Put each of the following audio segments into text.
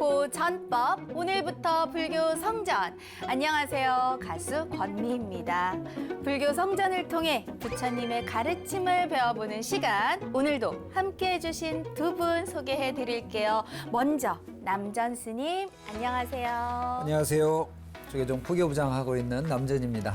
좋고 전법, 오늘부터 불교 성전. 안녕하세요, 가수 권미입니다. 불교 성전을 통해 부처님의 가르침을 배워보는 시간, 오늘도 함께해 주신 두 분 소개해 드릴게요. 먼저 남전 스님, 안녕하세요. 안녕하세요. 조계종 부교부장하고 있는 남전입니다.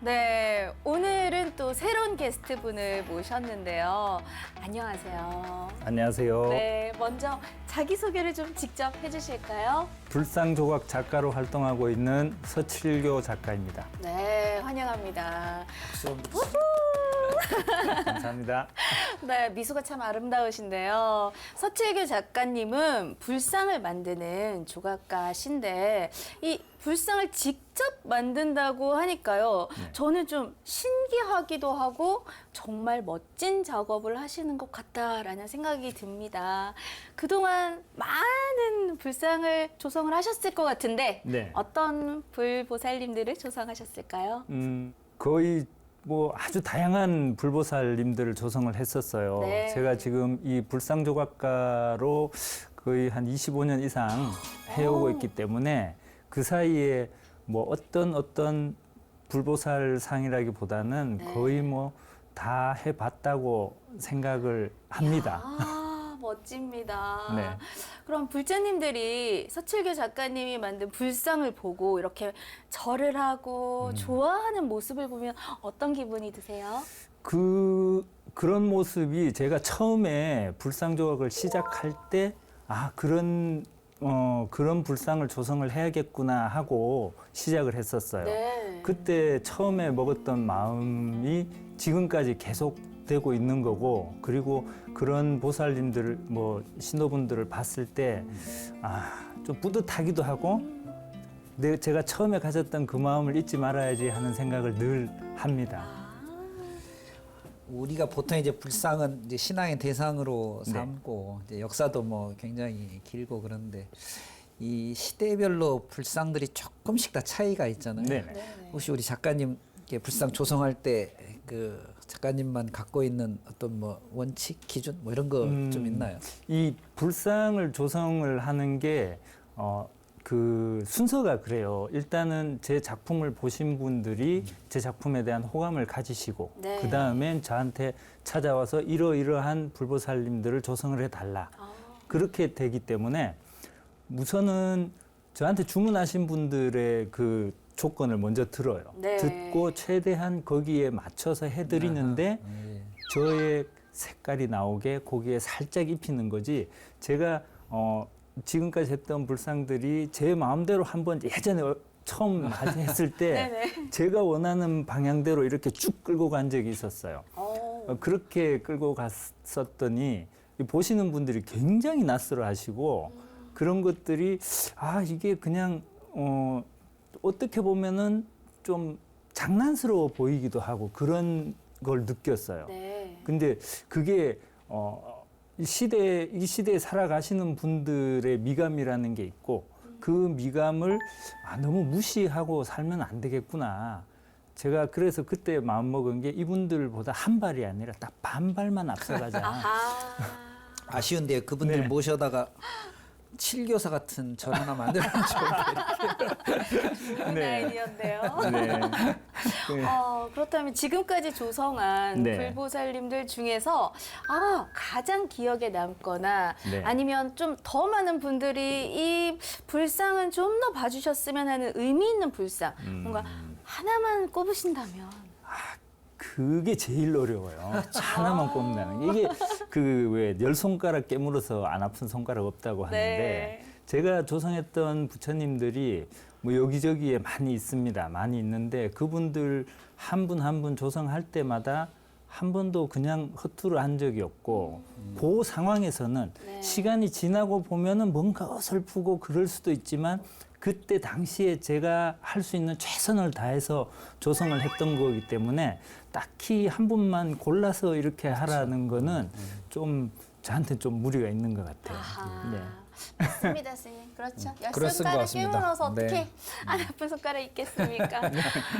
네, 오늘은 또 새로운 게스트분을 모셨는데요. 안녕하세요. 안녕하세요. 네, 먼저 자기소개를 좀 직접 해주실까요? 불상조각 작가로 활동하고 있는 서칠교 작가입니다. 네, 환영합니다. 감사합니다. 네, 미소가 참 아름다우신데요. 서칠교 작가님은 불상을 만드는 조각가신데 이 불상을 직접 만든다고 하니까요. 네. 저는 좀 신기하기도 하고 정말 멋진 작업을 하시는 것 같다라는 생각이 듭니다. 그동안 많은 불상을 조성을 하셨을 것 같은데 네. 어떤 불보살님들을 조성하셨을까요? 거의 뭐 아주 다양한 불보살님들을 조성을 했었어요. 네. 제가 지금 이 불상조각가로 거의 한 25년 이상 해오고 있기 때문에 그 사이에 뭐 어떤 불보살 상이라기보다는 네. 거의 뭐 다 해봤다고 생각을 합니다. 아, 멋집니다. 네. 그럼 불자님들이 서칠교 작가님이 만든 불상을 보고 이렇게 절을 하고 좋아하는 모습을 보면 어떤 기분이 드세요? 그런 모습이 제가 처음에 불상조각을 시작할 때, 그런 불상을 조성을 해야겠구나 하고 시작을 했었어요. 네. 그때 처음에 먹었던 마음이 지금까지 계속되고 있는 거고, 그리고 그런 보살님들, 신도분들을 봤을 때, 좀 뿌듯하기도 하고, 제가 처음에 가졌던 그 마음을 잊지 말아야지 하는 생각을 늘 합니다. 우리가 보통 이제 불상은 이제 신앙의 대상으로 네. 삼고 이제 역사도 뭐 굉장히 길고 그런데 이 시대별로 불상들이 조금씩 다 차이가 있잖아요. 네네. 혹시 우리 작가님 불상 조성할 때 그 작가님만 갖고 있는 어떤 뭐 원칙, 기준 뭐 이런 거 좀 있나요? 이 불상을 조성을 하는 게 그 순서가 그래요. 일단은 제 작품을 보신 분들이 제 작품에 대한 호감을 가지시고 네. 그 다음엔 저한테 찾아와서 이러이러한 불보살님들을 조성을 해달라. 그렇게 되기 때문에 우선은 저한테 주문하신 분들의 그 조건을 먼저 들어요. 네. 듣고 최대한 거기에 맞춰서 해드리는데 저의 색깔이 나오게 거기에 살짝 입히는 거지. 제가 지금까지 했던 불상들이 제 마음대로 한번 예전에 처음 했을 때 네네. 제가 원하는 방향대로 이렇게 쭉 끌고 간 적이 있었어요. 그렇게 끌고 갔었더니 보시는 분들이 굉장히 낯설어 하시고 그런 것들이 이게 그냥 어떻게 보면은 좀 장난스러워 보이기도 하고 그런 걸 느꼈어요. 네. 근데 그게 이 시대에 살아가시는 분들의 미감이라는 게 있고 그 미감을 너무 무시하고 살면 안 되겠구나. 제가 그래서 그때 마음먹은 게 이분들보다 한 발이 아니라 딱 반발만 앞서가자. 아하. 아쉬운데 그분들 네. 모셔다가 칠교사 같은 절 하나 만들면 좋은데. 좋은 네. 아이디어인데요. 네. 그렇다면 지금까지 조성한 네. 불보살님들 중에서 가장 기억에 남거나 네. 아니면 좀 더 많은 분들이 이 불상은 좀 더 봐주셨으면 하는 의미 있는 불상 뭔가 하나만 꼽으신다면 그게 제일 어려워요. 하나만 꼽는다는 게. 이게 그 왜 열 손가락 깨물어서 안 아픈 손가락 없다고 하는데 네. 제가 조성했던 부처님들이 뭐 여기저기에 많이 있습니다. 많이 있는데 그분들 한 분 한 분 조성할 때마다 한 번도 그냥 허투루 한 적이 없고 그 상황에서는 네. 시간이 지나고 보면은 뭔가 어설프고 그럴 수도 있지만 그때 당시에 제가 할 수 있는 최선을 다해서 조성을 했던 거기 때문에 딱히 한 분만 골라서 이렇게 하라는 거는 좀 저한테 좀 무리가 있는 것 같아요. 아하. 네. 맞습니다, 스님. 그렇죠. 열 그렇습니다. 손가락 같습니다. 깨물어서 어떻게 네. 안 아픈 손가락 있겠습니까?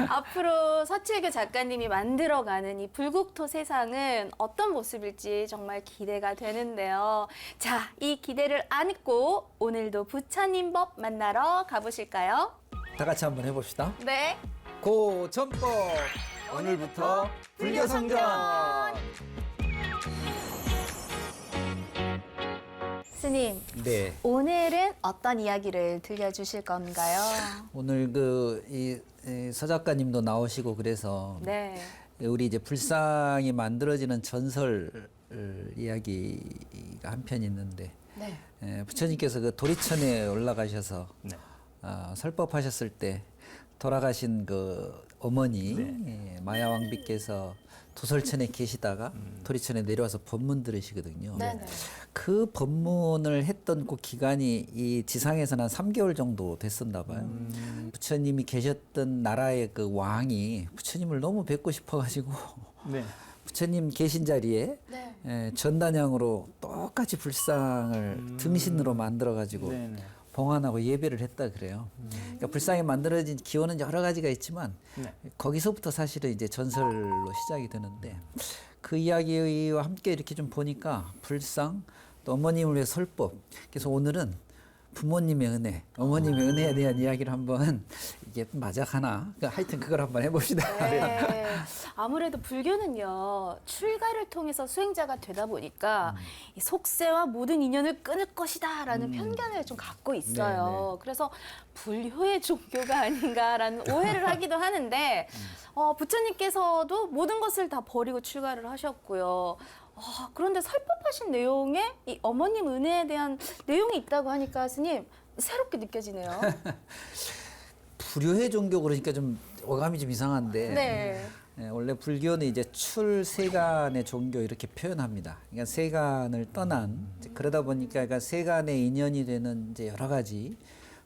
앞으로 서칠교 작가님이 만들어가는 이 불국토 세상은 어떤 모습일지 정말 기대가 되는데요. 자, 이 기대를 안고 오늘도 부처님법 만나러 가보실까요? 다 같이 한번 해봅시다. 네. 고전법 오늘부터 불교성전. 스님, 네. 오늘은 어떤 이야기를 들려주실 건가요? 오늘 이 서 작가님도 나오시고 그래서 네. 우리 이제 불상이 만들어지는 전설 이야기가 한 편 있는데 네. 부처님께서 그 도리천에 올라가셔서 네. 설법하셨을 때 돌아가신 그 어머니 네. 마야왕비께서 도솔천에 계시다가 도리천에 내려와서 법문 들으시거든요. 네. 네. 그 법문을 했던 그 기간이 이 지상에서는 한 3개월 정도 됐었나 봐요. 부처님이 계셨던 나라의 그 왕이 부처님을 너무 뵙고 싶어가지고 네. 부처님 계신 자리에 네. 전단향으로 똑같이 불상을 등신으로 만들어가지고 네. 네. 봉안하고 예배를 했다 그래요. 그러니까 불상이 만들어진 기원은 여러 가지가 있지만 네. 거기서부터 사실은 이제 전설로 시작이 되는데 그 이야기와 함께 이렇게 좀 보니까 불상 또 어머님을 위해 설법. 그래서 오늘은 부모님의 은혜, 어머님의 은혜에 대한 이야기를 한번 이게 맞아가나? 그러니까 하여튼 그걸 한번 해봅시다. 네. 아무래도 불교는요, 출가를 통해서 수행자가 되다 보니까 이 속세와 모든 인연을 끊을 것이다라는 편견을 좀 갖고 있어요. 그래서 불효의 종교가 아닌가라는 오해를 하기도 하는데, 부처님께서도 모든 것을 다 버리고 출가를 하셨고요. 그런데 설법하신 내용에 이 어머님 은혜에 대한 내용이 있다고 하니까 스님 새롭게 느껴지네요. 불효의 종교 그러니까 좀 어감이 좀 이상한데 네. 원래 불교는 이제 출세간의 종교 이렇게 표현합니다. 그러니까 세간을 떠난 그러다 보니까 그러니까 세간의 인연이 되는 이제 여러 가지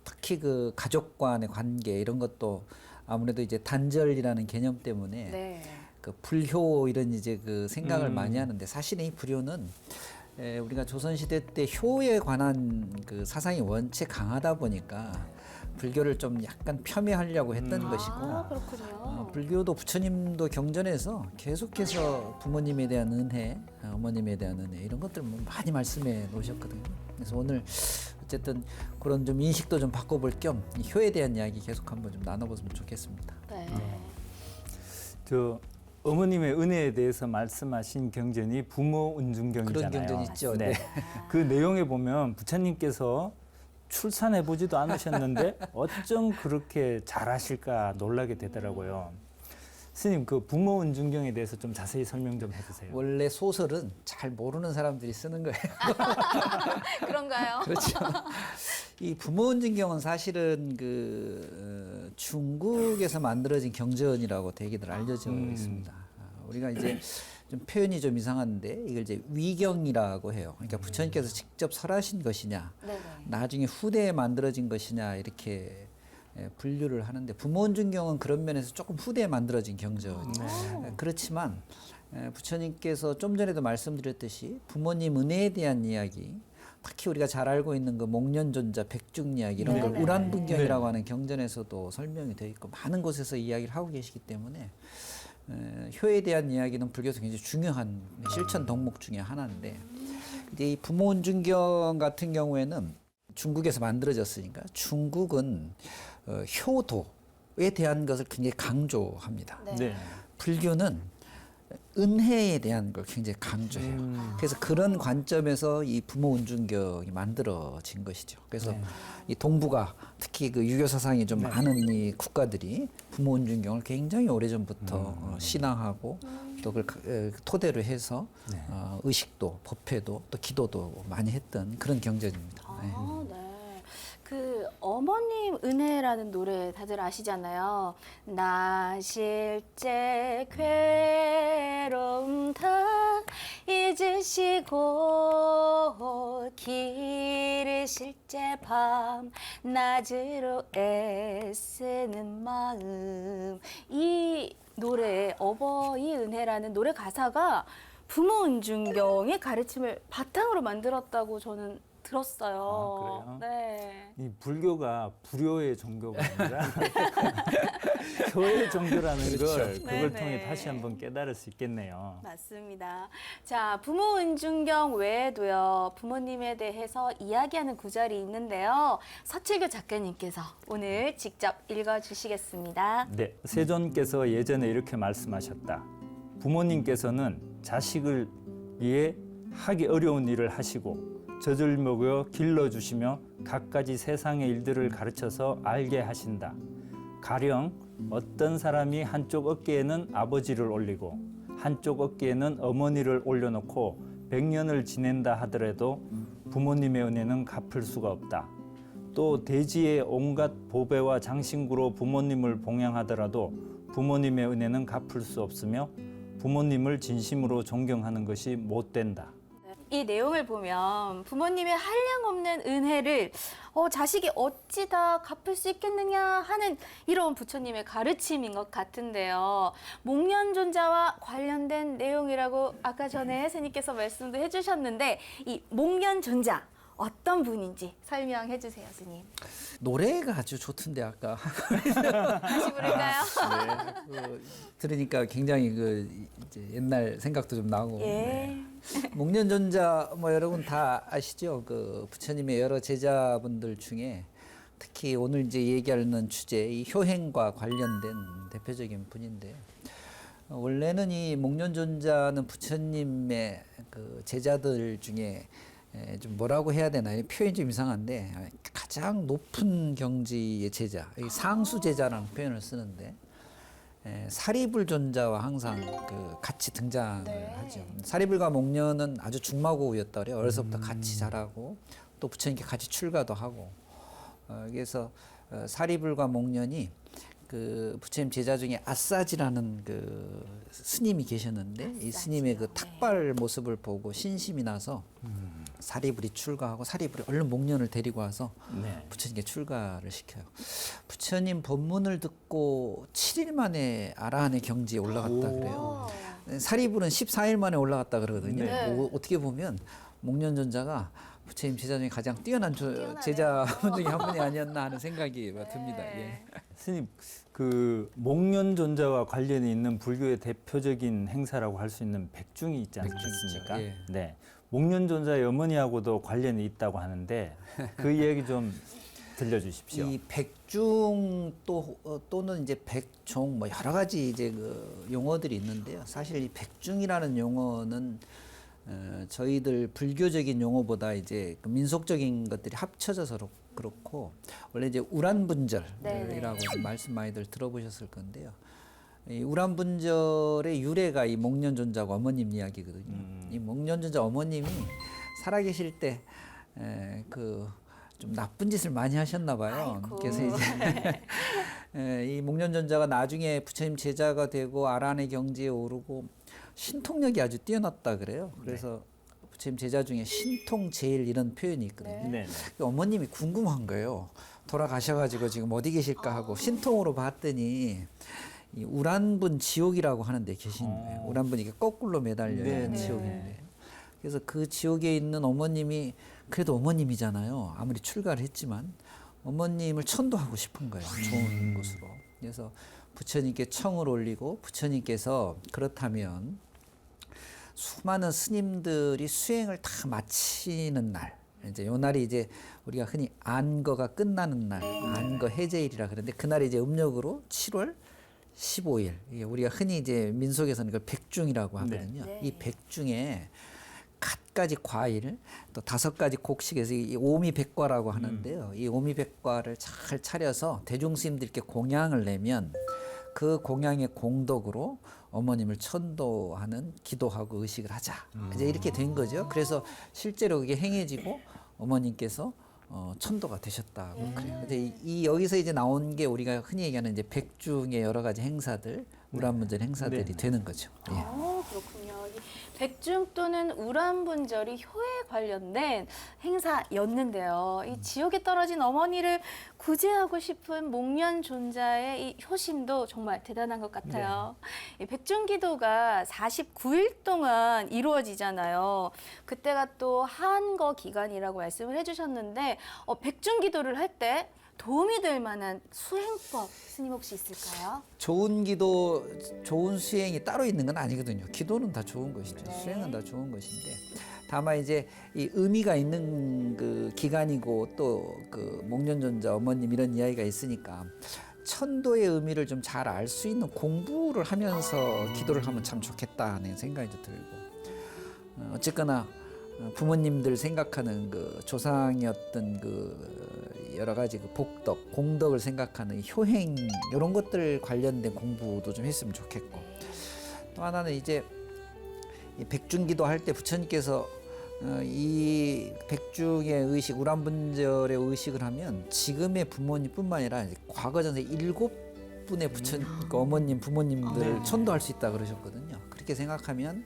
특히 그 가족 간의 관계 이런 것도 아무래도 이제 단절이라는 개념 때문에 네. 그 불효 이런 이제 그 생각을 많이 하는데 사실은 이 불효는 우리가 조선시대 때 효에 관한 그 사상이 원체 강하다 보니까 불교를 좀 약간 폄훼하려고 했던 것이고 그렇군요. 불교도 부처님도 경전에서 계속해서 부모님에 대한 은혜, 어머님에 대한 은혜 이런 것들을 많이 말씀해 놓으셨거든요. 그래서 오늘 어쨌든 그런 좀 인식도 좀 바꿔볼 겸 이 효에 대한 이야기 계속 한번 좀 나눠봤으면 좋겠습니다. 네. 저 어머님의 은혜에 대해서 말씀하신 경전이 부모 은중경이잖아요. 그런 경전 있죠. 네. 그 내용에 보면 부처님께서 출산해 보지도 않으셨는데 어쩜 그렇게 잘하실까 놀라게 되더라고요. 스님, 그 부모 은중경에 대해서 좀 자세히 설명 좀 해주세요. 원래 소설은 잘 모르는 사람들이 쓰는 거예요. 그런가요? 그렇죠. 이 부모은진경은 사실은 중국에서 만들어진 경전이라고 대개들 알려져 있습니다. 우리가 이제 좀 표현이 좀 이상한데 이걸 이제 위경이라고 해요. 그러니까 부처님께서 직접 설하신 것이냐, 네네. 나중에 후대에 만들어진 것이냐 이렇게 분류를 하는데 부모은중경은 그런 면에서 조금 후대에 만들어진 경전이에요. 그렇지만 부처님께서 좀 전에도 말씀드렸듯이 부모님 은혜에 대한 이야기, 특히 우리가 잘 알고 있는 그 목련존자 백중이야기 이런 걸 네네. 우란분경이라고 하는 경전에서도 설명이 되어 있고 많은 곳에서 이야기를 하고 계시기 때문에 효에 대한 이야기는 불교에서 굉장히 중요한 실천 덕목 중에 하나인데 이제 이 부모은중경 같은 경우에는 중국에서 만들어졌으니까 중국은 효도에 대한 것을 굉장히 강조합니다. 네. 네. 불교는 은혜에 대한 걸 굉장히 강조해요. 그래서 그런 관점에서 이 부모 은중경이 만들어진 것이죠. 그래서 네. 이 동북아 특히 그 유교 사상이 좀 많은 이 국가들이 부모 은중경을 굉장히 오래전부터 신앙하고 또 그걸 토대로 해서 네. 의식도 법회도 또 기도도 많이 했던 그런 경전입니다. 네. 네. 그 어머님 은혜라는 노래 다들 아시잖아요. 나 실제 괴로움 다 잊으시고 길을 실제 밤 낮으로 애쓰는 마음. 이 노래 어버이 은혜라는 노래 가사가 부모 은중경의 가르침을 바탕으로 만들었다고 저는 들었어요. 아, 그래요? 네. 이 불교가 불효의 종교가 아니라 효의 종교라는 걸 그걸 네네. 통해 다시 한번 깨달을 수 있겠네요. 맞습니다. 자, 부모 은중경 외에도요, 부모님에 대해서 이야기하는 구절이 있는데요. 서칠교 작가님께서 오늘 직접 읽어주시겠습니다. 네, 세존께서 예전에 이렇게 말씀하셨다. 부모님께서는 자식을 위해 하기 어려운 일을 하시고 젖을 먹여 길러주시며 갖가지 세상의 일들을 가르쳐서 알게 하신다. 가령 어떤 사람이 한쪽 어깨에는 아버지를 올리고 한쪽 어깨에는 어머니를 올려놓고 100년을 지낸다 하더라도 부모님의 은혜는 갚을 수가 없다. 또 대지의 온갖 보배와 장신구로 부모님을 봉양하더라도 부모님의 은혜는 갚을 수 없으며 부모님을 진심으로 존경하는 것이 못 된다. 이 내용을 보면 부모님의 한량없는 은혜를 자식이 어찌 다 갚을 수 있겠느냐 하는 이런 부처님의 가르침인 것 같은데요. 목련존자와 관련된 내용이라고 아까 전에 스님께서 말씀도 해주셨는데 이 목련존자 어떤 분인지 설명해 주세요, 스님. 노래가 아주 좋던데 아까 다시 부를까요? 들으니까 굉장히 이제 옛날 생각도 좀 나고. 예. 목련존자 뭐 여러분 다 아시죠? 그 부처님의 여러 제자분들 중에 특히 오늘 이제 얘기하는 주제 이 효행과 관련된 대표적인 분인데요. 원래는 이 목련존자는 부처님의 그 제자들 중에 좀 뭐라고 해야 되나요? 표현이 좀 이상한데 가장 높은 경지의 제자, 상수 제자라는 표현을 쓰는데 사리불존자와 항상 같이 등장을 하죠. 사리불과 목련은 아주 중마고우였다 그래요. 어려서부터 같이 자라고 또 부처님께 같이 출가도 하고. 그래서 사리불과 목련이 그 부처님 제자 중에 아싸지라는 그 스님이 계셨는데 이 스님의 그 탁발 모습을 보고 신심이 나서 사리불이 출가하고 사리불이 얼른 목련을 데리고 와서 부처님께 출가를 시켜요. 부처님 법문을 듣고 7일 만에 아라한의 경지에 올라갔다 그래요. 사리불은 14일 만에 올라갔다 그러거든요. 네. 어떻게 보면 목련존자가 부처님 제자 중에 가장 뛰어난 제자분 중에 한 분이 아니었나 하는 생각이 듭니다. 예. 스님, 그 목련존자와 관련이 있는 불교의 대표적인 행사라고 할 수 있는 백중이 있지 않습니까? 예. 네, 목련존자의 어머니하고도 관련이 있다고 하는데 그 이야기 좀 들려주십시오. 이 백중 또는 이제 백종 뭐 여러 가지 이제 그 용어들이 있는데요. 사실 이 백중이라는 용어는 저희들 불교적인 용어보다 이제 그 민속적인 것들이 합쳐져서 그렇고 원래 이제 우란분절이라고 말씀 많이들 들어보셨을 건데요. 이 우란분절의 유래가 이 목련존자고 어머님 이야기거든요. 이 목련존자 어머님이 살아계실 때 그 좀 나쁜 짓을 많이 하셨나 봐요. 아이고. 그래서 이제 이 목련존자가 나중에 부처님 제자가 되고 아란의 경지에 오르고 신통력이 아주 뛰어났다 그래요. 그래서 부처님 제자 중에 신통제일 이런 표현이 있거든요. 네. 어머님이 궁금한 거예요. 돌아가셔가지고 지금 어디 계실까 하고 신통으로 봤더니 이 우란분 지옥이라고 하는 데 계신 거예요. 우란분이 이게 거꾸로 매달려 있는 네. 지옥인데. 그래서 그 지옥에 있는 어머님이 그래도 어머님이잖아요. 아무리 출가를 했지만 어머님을 천도하고 싶은 거예요. 좋은 곳으로. 그래서 부처님께 청을 올리고 부처님께서 그렇다면 수많은 스님들이 수행을 다 마치는 날, 이제 요 날이 이제 우리가 흔히 안거가 끝나는 날, 안거 해제일이라 그러는데 그날이 이제 음력으로 7월 15일. 이게 우리가 흔히 이제 민속에서는 그걸 백중이라고 하거든요. 이 백중에 갖가지 과일, 또 5가지 곡식에서 이 오미백과라고 하는데요. 이 오미백과를 잘 차려서 대중스님들께 공양을 내면 그 공양의 공덕으로 어머님을 천도하는 기도하고 의식을 하자. 이제 이렇게 된 거죠. 그래서 실제로 그게 행해지고 어머님께서 천도가 되셨다고 그래요. 근데 이 여기서 이제 나온 게 우리가 흔히 얘기하는 이제 백중의 여러 가지 행사들, 우란분절 행사들이 네. 되는 거죠. 예. 그렇군요. 이 백중 또는 우란분절이 효에 관련된 행사였는데요. 이 지옥에 떨어진 어머니를 구제하고 싶은 목련 존자의 이 효심도 정말 대단한 것 같아요. 이 백중기도가 49일 동안 이루어지잖아요. 그때가 또 한거 기간이라고 말씀을 해주셨는데 백중기도를 할 때 도움이 될 만한 수행법 스님 혹시 있을까요? 좋은 기도, 좋은 수행이 따로 있는 건 아니거든요. 기도는 다 좋은 것이죠. 네. 수행은 다 좋은 것인데 다만 이제 이 의미가 있는 그 기간이고 또 그 목련존자 어머님 이런 이야기가 있으니까 천도의 의미를 좀 잘 알 수 있는 공부를 하면서 기도를 하면 참 좋겠다는 생각이 좀 들고 어쨌거나 부모님들 생각하는 그 조상이었던 그 여러 가지 그 복덕, 공덕을 생각하는 효행 이런 것들 관련된 공부도 좀 했으면 좋겠고 또 하나는 이제 이 백중기도 할 때 부처님께서 이 백중의 의식, 우란분절의 의식을 하면 지금의 부모님뿐만 아니라 이제 과거 전에 7분의 부처님, 그 어머님, 부모님들을 천도할 수 있다 그러셨거든요. 그렇게 생각하면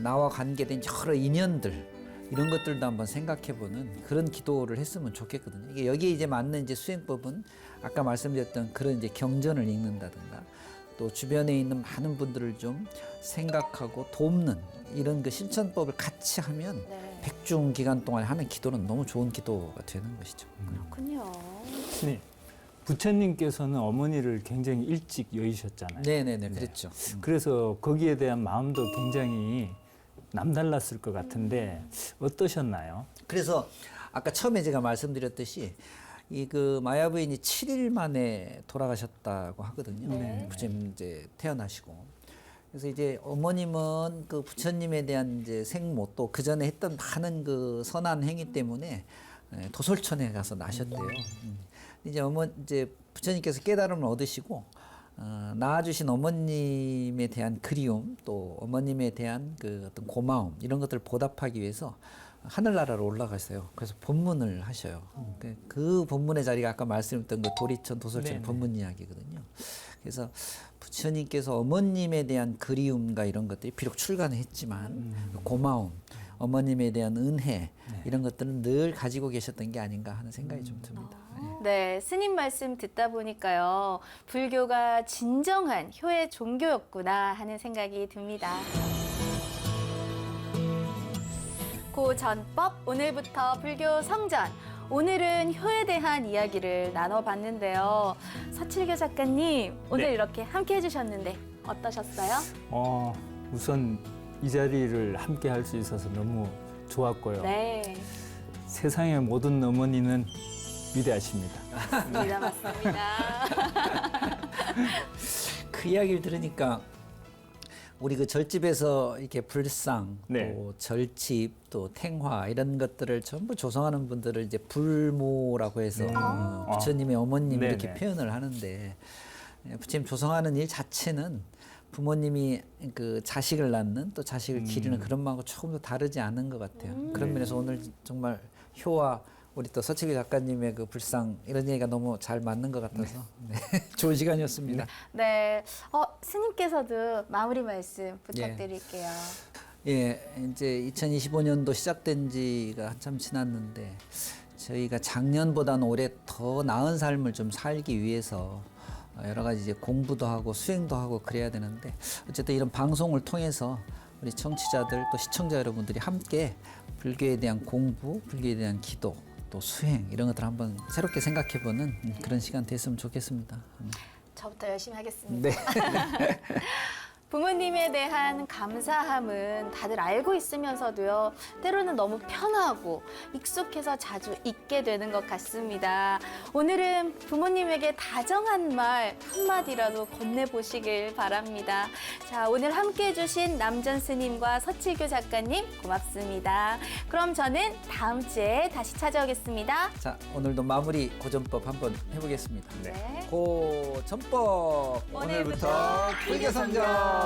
나와 관계된 여러 인연들 이런 것들도 한번 생각해보는 그런 기도를 했으면 좋겠거든요. 이게 여기에 이제 맞는 이제 수행법은 아까 말씀드렸던 그런 이제 경전을 읽는다든가 또 주변에 있는 많은 분들을 좀 생각하고 돕는 이런 그 실천법을 같이 하면 네. 백중 기간 동안 하는 기도는 너무 좋은 기도가 되는 것이죠. 그렇군요. 스님, 부처님께서는 어머니를 굉장히 일찍 여의셨잖아요. 네네네, 그랬죠. 그래서 거기에 대한 마음도 굉장히 남달랐을 것 같은데 어떠셨나요? 그래서 아까 처음에 제가 말씀드렸듯이 이 그 마야 부인이 7일 만에 돌아가셨다고 하거든요. 네. 부처님 이제 태어나시고. 그래서 이제 어머님은 그 부처님에 대한 이제 생모 또 그 전에 했던 많은 그 선한 행위 때문에 도솔천에 가서 나셨대요. 이제 이제 부처님께서 깨달음을 얻으시고 낳아주신 어머님에 대한 그리움 또 어머님에 대한 그 어떤 고마움 이런 것들을 보답하기 위해서 하늘나라로 올라가세요. 그래서 법문을 하셔요. 그 법문의 자리가 아까 말씀드렸던 그 도리천 도솔천 네네. 법문 이야기거든요. 그래서 부처님께서 어머님에 대한 그리움과 이런 것들이 비록 출가는 했지만 그 고마움, 어머님에 대한 은혜 이런 것들은 늘 가지고 계셨던 게 아닌가 하는 생각이 좀 듭니다. 네, 스님 말씀 듣다 보니까요. 불교가 진정한 효의 종교였구나 하는 생각이 듭니다. 고전법 오늘부터 불교 성전. 오늘은 효에 대한 이야기를 나눠봤는데요. 서칠교 작가님, 오늘 네. 이렇게 함께 해주셨는데 어떠셨어요? 우선 이 자리를 함께 할 수 있어서 너무 좋았고요. 네, 세상의 모든 어머니는 위대하십니다. 맞습니다. 맞습니다. 그 이야기를 들으니까 우리 그 절집에서 이렇게 불상, 네. 또 절집, 또 탱화 이런 것들을 전부 조성하는 분들을 이제 불모라고 해서 부처님의 어머님 네네. 이렇게 표현을 하는데 부처님 조성하는 일 자체는 부모님이 그 자식을 낳는 또 자식을 기르는 그런 마음과 조금 더 다르지 않은 것 같아요. 그런 면에서 오늘 정말 효와 우리 또 서칠교 작가님의 그 불상 이런 얘기가 너무 잘 맞는 것 같아서 네. 좋은 시간이었습니다. 네, 스님께서도 마무리 말씀 부탁드릴게요. 예, 이제 2025년도 시작된 지가 한참 지났는데 저희가 작년보다는 올해 더 나은 삶을 좀 살기 위해서 여러 가지 이제 공부도 하고 수행도 하고 그래야 되는데 어쨌든 이런 방송을 통해서 우리 청취자들 또 시청자 여러분들이 함께 불교에 대한 공부, 불교에 대한 기도 또 수행 이런 것들 한번 새롭게 생각해보는 그런 시간 됐으면 좋겠습니다. 저부터 열심히 하겠습니다. 네. 부모님에 대한 감사함은 다들 알고 있으면서도요, 때로는 너무 편하고 익숙해서 자주 잊게 되는 것 같습니다. 오늘은 부모님에게 다정한 말 한마디라도 건네보시길 바랍니다. 자, 오늘 함께 해주신 남전 스님과 서칠교 작가님 고맙습니다. 그럼 저는 다음 주에 다시 찾아오겠습니다. 자, 오늘도 마무리 고전법 한번 해보겠습니다. 네. 고전법 오늘부터 불교성전.